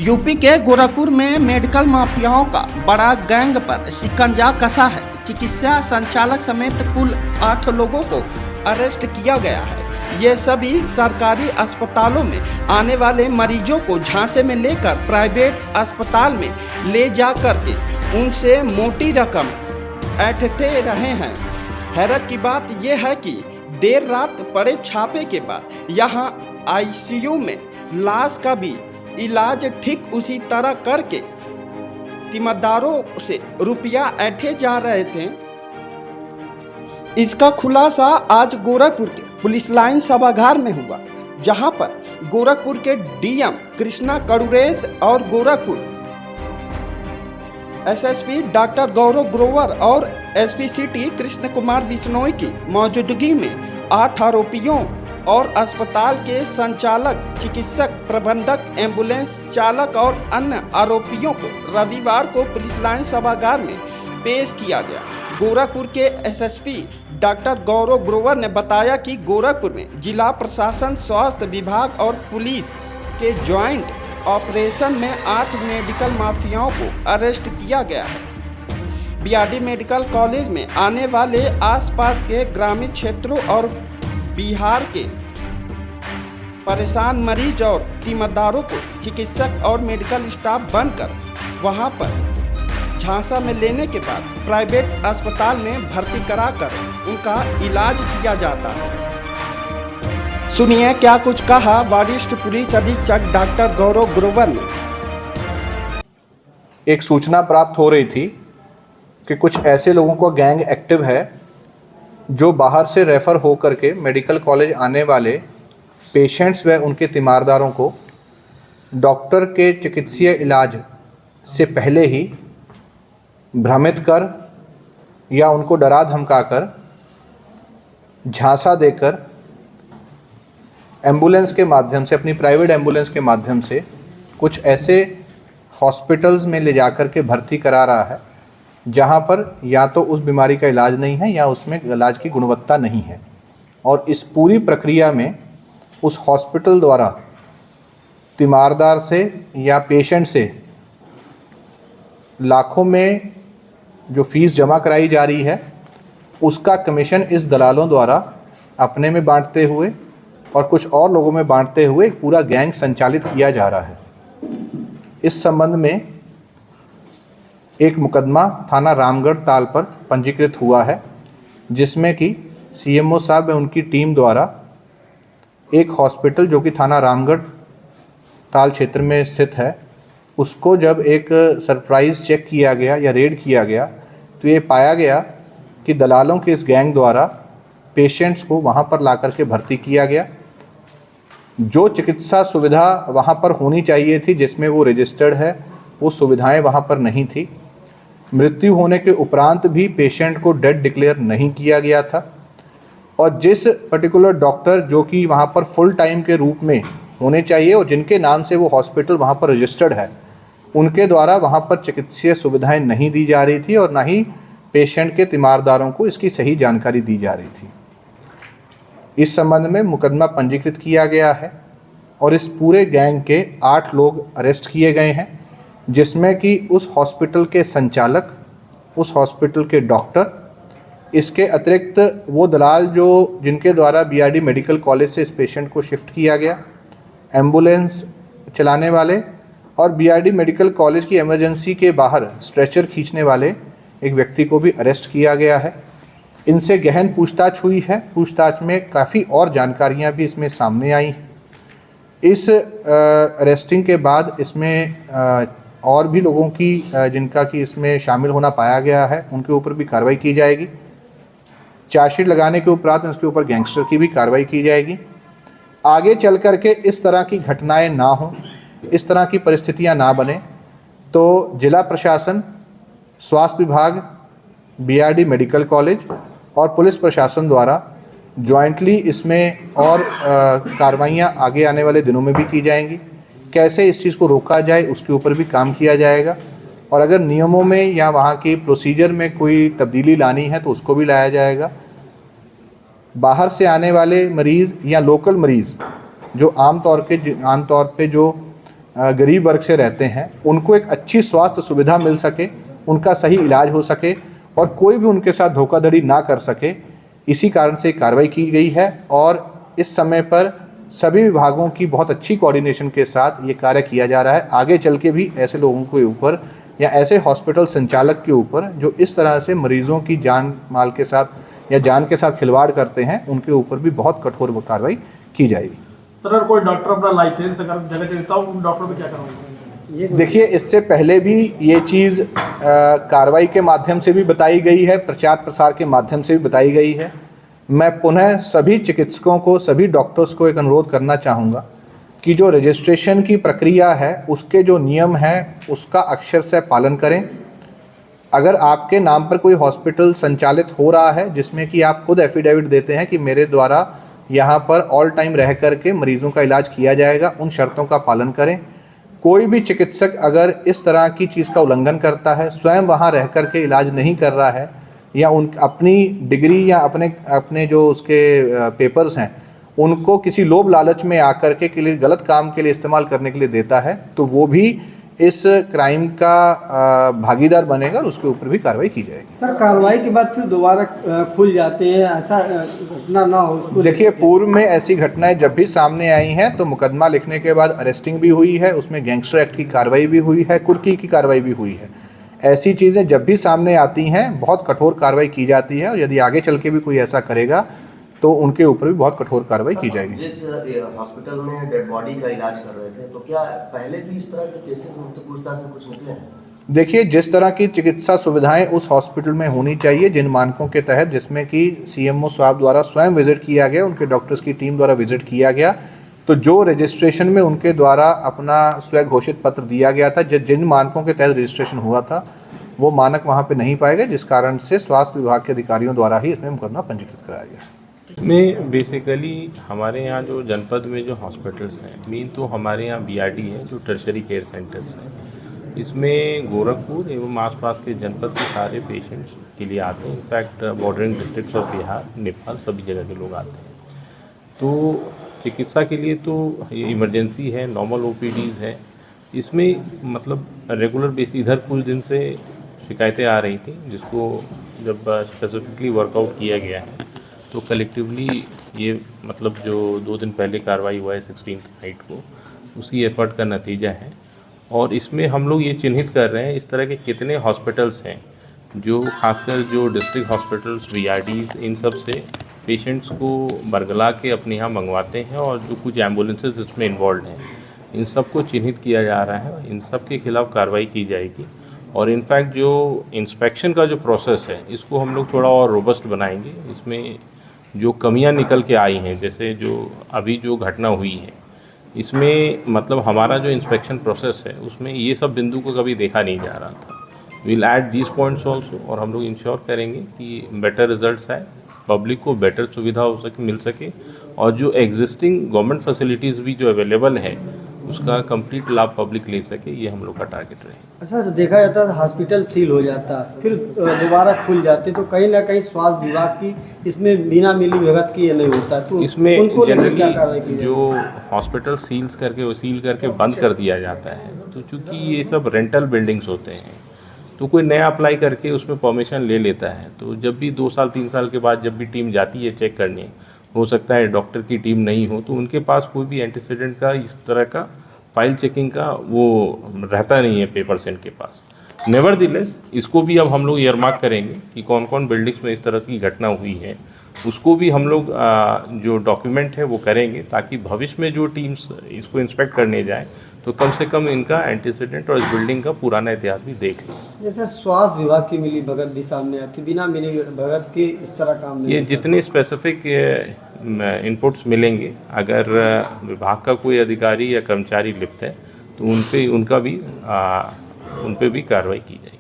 UP के गोरखपुर में medical माफियाओं का बड़ा गैंग पर शिकंजा कसा है। चिकित्सा संचालक समेत कुल 8 लोगों को अरेस्ट किया गया है। ये सभी सरकारी अस्पतालों में आने वाले मरीजों को झांसे में लेकर प्राइवेट अस्पताल में ले जा करके उनसे मोटी रकम ऐंठते रहे हैं। हैरत की बात यह है कि देर रात पड़े छापे के बाद यहाँ आईसीयू में लाश का भी इलाज ठीक उसी तरह करके तीमारदारों से रुपया ऐंठे जा रहे थे। इसका खुलासा आज गोरखपुर के पुलिस लाइन सभागार में हुआ, जहां पर गोरखपुर के डीएम कृष्णा करुरेश और गोरखपुर एसएसपी डॉक्टर गौरव ग्रोवर और एसपी सिटी कृष्ण कुमार बिश्नोई की मौजूदगी में 8 आरोपियों और अस्पताल के संचालक, चिकित्सक, प्रबंधक, एम्बुलेंस चालक और अन्य आरोपियों को रविवार को पुलिस लाइन सभागार में पेश किया गया। गोरखपुर के एसएसपी डॉक्टर गौरव ग्रोवर ने बताया कि गोरखपुर में जिला प्रशासन, स्वास्थ्य विभाग और पुलिस के ज्वाइंट ऑपरेशन में 8 मेडिकल माफियाओं को अरेस्ट किया गया है। बीआरडी मेडिकल कॉलेज में आने वाले आसपास के ग्रामीण क्षेत्रों और बिहार के परेशान मरीज और तीमारदारों को चिकित्सक और मेडिकल स्टाफ बनकर वहां पर झांसा में लेने के बाद प्राइवेट अस्पताल में भर्ती कराकर उनका इलाज किया जाता है। सुनिए क्या कुछ कहा वरिष्ठ पुलिस अधीक्षक डॉक्टर गौरव ग्रोवर ने। एक सूचना प्राप्त हो रही थी कि कुछ ऐसे लोगों का गैंग एक्टिव है जो बाहर से रेफ़र हो करके मेडिकल कॉलेज आने वाले पेशेंट्स व उनके तीमारदारों को डॉक्टर के चिकित्सीय इलाज से पहले ही भ्रमित कर या उनको डरा धमका कर झांसा देकर एम्बुलेंस के माध्यम से, अपनी प्राइवेट एम्बुलेंस के माध्यम से कुछ ऐसे हॉस्पिटल्स में ले जाकर के भर्ती करा रहा है जहां पर या तो उस बीमारी का इलाज नहीं है या उसमें इलाज की गुणवत्ता नहीं है। और इस पूरी प्रक्रिया में उस हॉस्पिटल द्वारा तीमारदार से या पेशेंट से लाखों में जो फीस जमा कराई जा रही है उसका कमीशन इस दलालों द्वारा अपने में बांटते हुए और कुछ और लोगों में बांटते हुए एक पूरा गैंग संचालित किया जा रहा है। इस संबंध में एक मुकदमा थाना रामगढ़ ताल पर पंजीकृत हुआ है, जिसमें कि सीएमओ साहब व उनकी टीम द्वारा एक हॉस्पिटल जो कि थाना रामगढ़ ताल क्षेत्र में स्थित है उसको जब एक सरप्राइज़ चेक किया गया या रेड किया गया तो ये पाया गया कि दलालों के इस गैंग द्वारा पेशेंट्स को वहाँ पर ला करके भर्ती किया गया। जो चिकित्सा सुविधा वहाँ पर होनी चाहिए थी, जिसमें वो रजिस्टर्ड है, वो सुविधाएं वहाँ पर नहीं थी। मृत्यु होने के उपरांत भी पेशेंट को डेड डिक्लेयर नहीं किया गया था और जिस पर्टिकुलर डॉक्टर जो कि वहाँ पर फुल टाइम के रूप में होने चाहिए और जिनके नाम से वो हॉस्पिटल वहाँ पर रजिस्टर्ड है, उनके द्वारा वहाँ पर चिकित्सीय सुविधाएं नहीं दी जा रही थी और ना ही पेशेंट के तीमारदारों को इसकी सही जानकारी दी जा रही थी। इस संबंध में मुकदमा पंजीकृत किया गया है और इस पूरे गैंग के 8 लोग अरेस्ट किए गए हैं, जिसमें कि उस हॉस्पिटल के संचालक, उस हॉस्पिटल के डॉक्टर, इसके अतिरिक्त वो दलाल जो जिनके द्वारा बीआरडी मेडिकल कॉलेज से इस पेशेंट को शिफ्ट किया गया, एम्बुलेंस चलाने वाले और बीआरडी मेडिकल कॉलेज की इमरजेंसी के बाहर स्ट्रेचर खींचने वाले एक व्यक्ति को भी अरेस्ट किया गया है। इनसे गहन पूछताछ हुई है। पूछताछ में काफ़ी और जानकारियाँ भी इसमें सामने आई। इस अरेस्टिंग के बाद इसमें और भी लोगों की जिनका कि इसमें शामिल होना पाया गया है उनके ऊपर भी कार्रवाई की जाएगी। चार्जशीट लगाने के उपरांत इसके ऊपर गैंगस्टर की भी कार्रवाई की जाएगी। आगे चल कर के इस तरह की घटनाएं ना हों, इस तरह की परिस्थितियां ना बने, तो जिला प्रशासन, स्वास्थ्य विभाग, बीआरडी मेडिकल कॉलेज और पुलिस प्रशासन द्वारा जॉइंटली इसमें और कार्रवाइयाँ आगे आने वाले दिनों में भी की जाएंगी। कैसे इस चीज़ को रोका जाए उसके ऊपर भी काम किया जाएगा और अगर नियमों में या वहाँ की प्रोसीजर में कोई तब्दीली लानी है तो उसको भी लाया जाएगा। बाहर से आने वाले मरीज़ या लोकल मरीज़ जो आम तौर पे जो गरीब वर्ग से रहते हैं, उनको एक अच्छी स्वास्थ्य सुविधा मिल सके, उनका सही इलाज हो सके और कोई भी उनके साथ धोखाधड़ी ना कर सके, इसी कारण से कार्रवाई की गई है। और इस समय पर सभी विभागों की बहुत अच्छी कोऑर्डिनेशन के साथ ये कार्य किया जा रहा है। आगे चल के भी ऐसे लोगों के ऊपर या ऐसे हॉस्पिटल संचालक के ऊपर जो इस तरह से मरीजों की जान माल के साथ या जान के साथ खिलवाड़ करते हैं, उनके ऊपर भी बहुत कठोर कार्रवाई की जाएगी। सर, अगर कोई डॉक्टर अपना लाइसेंस अगर जगह देता हो, उन डॉक्टर पे क्या करवाएंगे? देखिए, इससे पहले भी ये चीज़ कार्रवाई के माध्यम से भी बताई गई है, प्रचार प्रसार के माध्यम से भी बताई गई है। मैं पुनः सभी चिकित्सकों को, सभी डॉक्टर्स को एक अनुरोध करना चाहूँगा कि जो रजिस्ट्रेशन की प्रक्रिया है, उसके जो नियम हैं, उसका अक्षर से पालन करें। अगर आपके नाम पर कोई हॉस्पिटल संचालित हो रहा है जिसमें कि आप खुद एफिडेविट देते हैं कि मेरे द्वारा यहाँ पर ऑल टाइम रह कर के मरीजों का इलाज किया जाएगा, उन शर्तों का पालन करें। कोई भी चिकित्सक अगर इस तरह की चीज़ का उल्लंघन करता है, स्वयं वहाँ रह कर के इलाज नहीं कर रहा है या अपनी डिग्री या अपने जो उसके पेपर्स हैं उनको किसी लोभ लालच में आकर के लिए गलत काम के लिए इस्तेमाल करने के लिए देता है, तो वो भी इस क्राइम का भागीदार बनेगा और उसके ऊपर भी कार्रवाई की जाएगी। सर, कार्रवाई के बाद फिर दोबारा खुल जाते हैं, ऐसा घटना ना हो? देखिए, पूर्व में ऐसी घटनाएं जब भी सामने आई हैं तो मुकदमा लिखने के बाद अरेस्टिंग भी हुई है, उसमें गैंगस्टर एक्ट की कार्रवाई भी हुई है, कुर्की की कार्रवाई भी हुई है। ऐसी चीज़ें जब भी सामने आती हैं बहुत कठोर कार्रवाई की जाती है और यदि आगे चल के भी कोई ऐसा करेगा तो उनके ऊपर भी बहुत कठोर कार्रवाई की जाएगी। जिस हॉस्पिटल में डेड बॉडी का इलाज कर रहे थे, तो क्या पहले भी इस तरह के केसेस उनसे पूछताछ में कुछ निकले हैं? देखिए, जिस तरह की चिकित्सा सुविधाएं उस हॉस्पिटल में होनी चाहिए, जिन मानकों के तहत, जिसमें कि सीएमओ साहब द्वारा स्वयं विजिट किया गया, उनके डॉक्टर्स की टीम द्वारा विजिट किया गया, तो जो रजिस्ट्रेशन में उनके द्वारा अपना स्वयं घोषित पत्र दिया गया था, जिन मानकों के तहत रजिस्ट्रेशन हुआ था, वो मानक वहाँ पे नहीं पाए गए, जिस कारण से स्वास्थ्य विभाग के अधिकारियों द्वारा ही इसमें मुकदमा पंजीकृत कराया गया। में बेसिकली हमारे यहाँ जो जनपद में जो हॉस्पिटल्स हैं, मेन तो हमारे यहाँ बीआरडी है जो टर्शरी केयर सेंटर्स हैं। इसमें गोरखपुर एवं आसपास के जनपद के सारे पेशेंट्स के लिए आते हैं। In fact bordering districts of Bihar, Nepal, सभी जगह के लोग आते हैं। तो चिकित्सा के लिए तो ये इमरजेंसी है, नॉर्मल ओपीडीज़ है। इसमें मतलब रेगुलर बेसिस इधर कुछ दिन से शिकायतें आ रही थी, जिसको जब स्पेसिफिकली वर्कआउट किया गया है तो कलेक्टिवली ये मतलब जो 2 दिन पहले कार्रवाई हुआ है 16 नाइट को, उसी एफर्ट का नतीजा है। और इसमें हम लोग ये चिन्हित कर रहे हैं इस तरह के कितने हॉस्पिटल्स हैं जो खासकर जो डिस्ट्रिक्ट हॉस्पिटल्स, बीआरडीज, इन सब से पेशेंट्स को बरगला के अपने यहाँ मंगवाते हैं और जो कुछ एम्बुलेंसेज इसमें इन्वॉल्व हैं, इन सब को चिन्हित किया जा रहा है। इन सब के खिलाफ कार्रवाई की जाएगी और इनफैक्ट जो इंस्पेक्शन का जो प्रोसेस है इसको हम लोग थोड़ा और रोबस्ट बनाएंगे। इसमें जो कमियां निकल के आई हैं, जैसे जो अभी जो घटना हुई है, इसमें मतलब हमारा जो इंस्पेक्शन प्रोसेस है उसमें ये सब बिंदु को कभी देखा नहीं जा रहा था। Will add these points also और हम लोग इंश्योर करेंगे कि बेटर रिजल्ट्स आए, पब्लिक को बेटर सुविधा हो सके, मिल सके और जो एग्जिस्टिंग गवर्नमेंट फैसिलिटीज़ भी जो अवेलेबल है उसका कंप्लीट लाभ पब्लिक ले सके, ये हम लोग का टारगेट रहे। अच्छा, तो देखा जाता है हॉस्पिटल सील हो जाता है, फिर दोबारा खुल जाते, तो कहीं ना कहीं स्वास्थ्य विभाग की इसमें बिना मिली भगत की ये नहीं होता, तो इसमें जनरली जो हॉस्पिटल सील करके बंद कर दिया जाता है, तो चूँकि ये सब रेंटल बिल्डिंग्स होते हैं तो कोई नया अप्लाई करके उसमें परमिशन ले लेता है। तो जब भी 2 साल 3 साल के बाद जब भी टीम जाती है चेक करने, हो सकता है डॉक्टर की टीम नहीं हो, तो उनके पास कोई भी एंटीसीडेंट का इस तरह का फाइल चेकिंग का वो रहता नहीं है पेपर्स इनके पास। नेवरदिलेस इसको भी अब हम लोग ईयरमार्क करेंगे कि कौन कौन बिल्डिंग्स में इस तरह की घटना हुई है, उसको भी हम लोग जो डॉक्यूमेंट है वो करेंगे, ताकि भविष्य में जो टीम्स इसको इंस्पेक्ट करने जाए तो कम से कम इनका एंटीसीडेंट और इस बिल्डिंग का पुराना इतिहास भी देख लें। जैसे स्वास्थ्य विभाग की मिली भगत भी सामने आती, बिना मिली भगत के इस तरह काम नहीं ये होता। जितने स्पेसिफिक इनपुट्स मिलेंगे, अगर विभाग का कोई अधिकारी या कर्मचारी लिप्त है तो उन पे भी कार्रवाई की जाएगी।